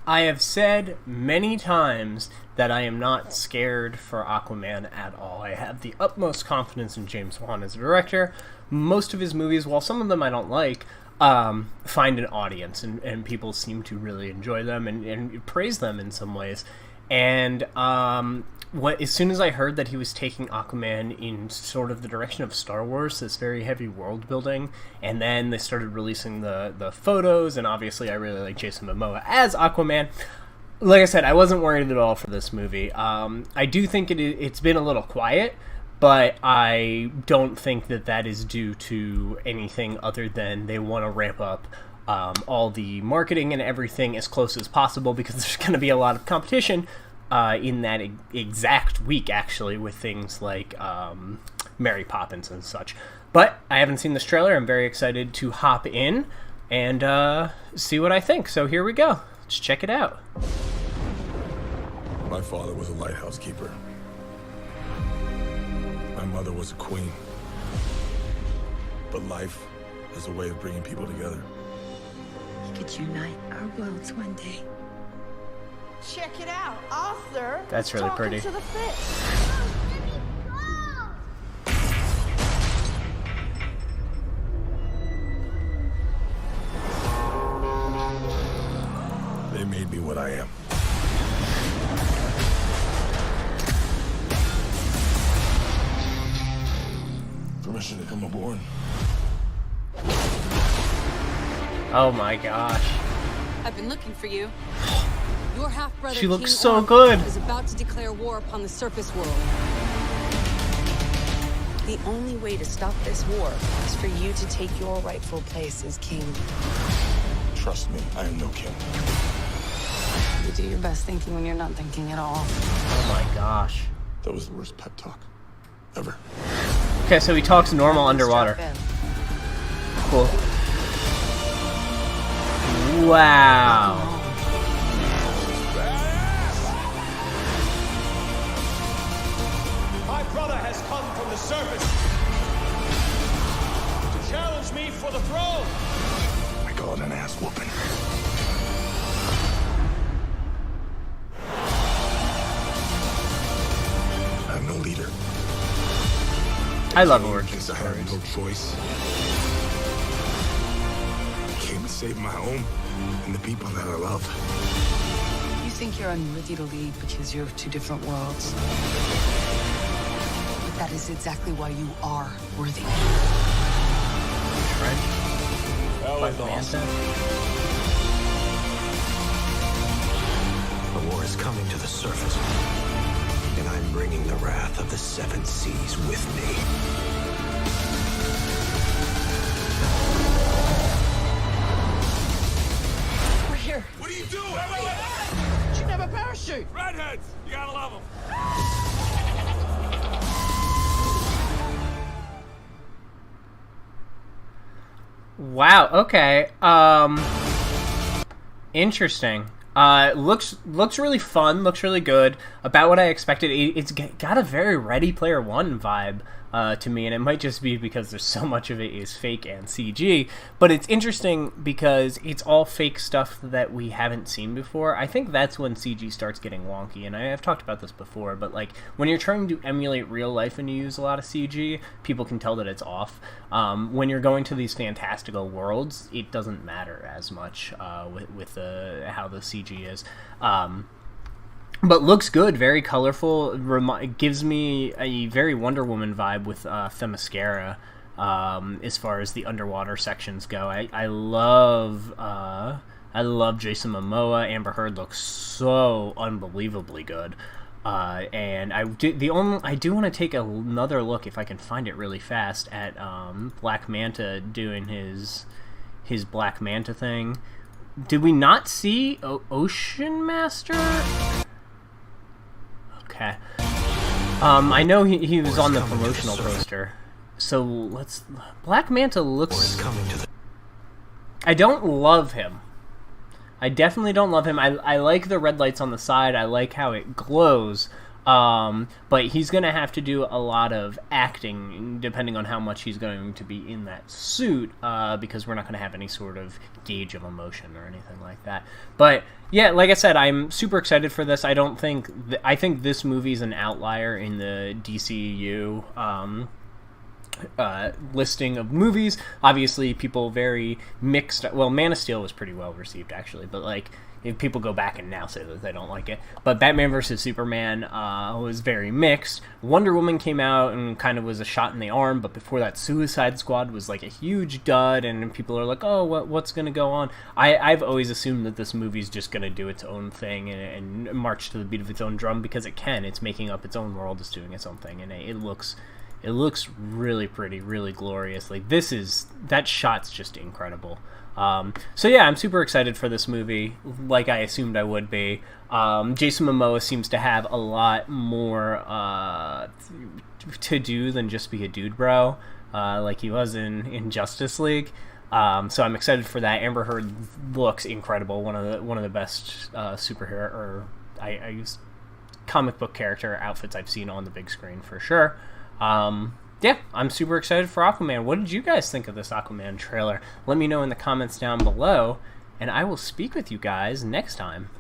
I have said many times that I am not scared for Aquaman at all. I have the utmost confidence in James Wan as a director. Most of his movies, while some of them I don't like, find an audience, and people seem to really enjoy them and praise them in some ways. And as soon as I heard that he was taking Aquaman in sort of the direction of Star Wars, this very heavy world building, and then they started releasing the photos, and obviously I really like Jason Momoa as Aquaman. Like I said, I wasn't worried at all for this movie. I do think it's been a little quiet, but I don't think that is due to anything other than they want to ramp up all the marketing and everything as close as possible, because there's going to be a lot of competition in that exact week, actually, with things like Mary Poppins and such. But I haven't seen this trailer. I'm very excited to hop in and see what I think. So here we go. Let's check it out. My father was a lighthouse keeper. My mother was a queen. But life is a way of bringing people together. We could unite our worlds one day. Check it out, Arthur. That's really pretty. To the fish. They made me what I am. Permission to come aboard. Oh my gosh. I've been looking for you. Your half-brother She looks King so Orc good. is about to declare war upon the surface world. The only way to stop this war is for you to take your rightful place as king. Trust me, I am no king. You do your best thinking when you're not thinking at all. Oh my gosh. That was the worst pep talk ever. Okay, so he talks normal underwater. Cool. Wow. My brother has come from the surface to challenge me for the throne. I call it an ass whooping. I'm no leader. I love origin I have stories. no choice. I came to save my home and the people that I love. You think you're unworthy to lead because you're of two different worlds. But that is exactly why you are worthy. That was Black awesome. Manta. The war is coming to the surface, and I'm bringing the wrath of the seven seas with me. We're here. What are you doing? You should have a parachute. Redheads! You gotta love them. Wow, okay. Interesting. Looks really fun, looks really good. About what I expected. It's got a very Ready Player One vibe to me, and it might just be because there's so much of it is fake and CG, but it's interesting because it's all fake stuff that we haven't seen before. I think that's when CG starts getting wonky, and I've talked about this before, but like when you're trying to emulate real life and you use a lot of CG, people can tell that it's off. When you're going to these fantastical worlds, it doesn't matter as much with how the CG is. But looks good, very colorful. Gives me a very Wonder Woman vibe with Themyscira as far as the underwater sections go. I love Jason Momoa. Amber Heard looks so unbelievably good. And I do want to take another look, if I can find it really fast, at Black Manta doing his Black Manta thing. Did we not see Ocean Master? Okay. I know he was on the promotional poster. So let's... Black Manta looks... I don't love him. I definitely don't love him. I like the red lights on the side. I like how it glows. But he's going to have to do a lot of acting, depending on how much he's going to be in that suit, because we're not going to have any sort of gauge of emotion or anything like that. But Yeah, like I said, I'm super excited for this. I don't think I think this movie's an outlier in the DCU listing of movies. Obviously, people very mixed. Well, Man of Steel was pretty well received, actually, but like if people go back and now say that they don't like it. But Batman vs Superman was very mixed. Wonder Woman came out and kind of was a shot in the arm, but before that, Suicide Squad was like a huge dud, and people are like, oh, what's going to go on? I've always assumed that this movie's just going to do its own thing and march to the beat of its own drum, because it can. It's making up its own world, it's doing its own thing, and it looks really pretty, really glorious. Like, that shot's just incredible. So yeah, I'm super excited for this movie, like I assumed I would be. Jason Momoa seems to have a lot more to do than just be a dude bro, like he was in Justice League. So I'm excited for that. Amber Heard looks incredible, one of the best superhero, or I use comic book character outfits I've seen on the big screen for sure. Yeah, I'm super excited for Aquaman. What did you guys think of this Aquaman trailer? Let me know in the comments down below, and I will speak with you guys next time.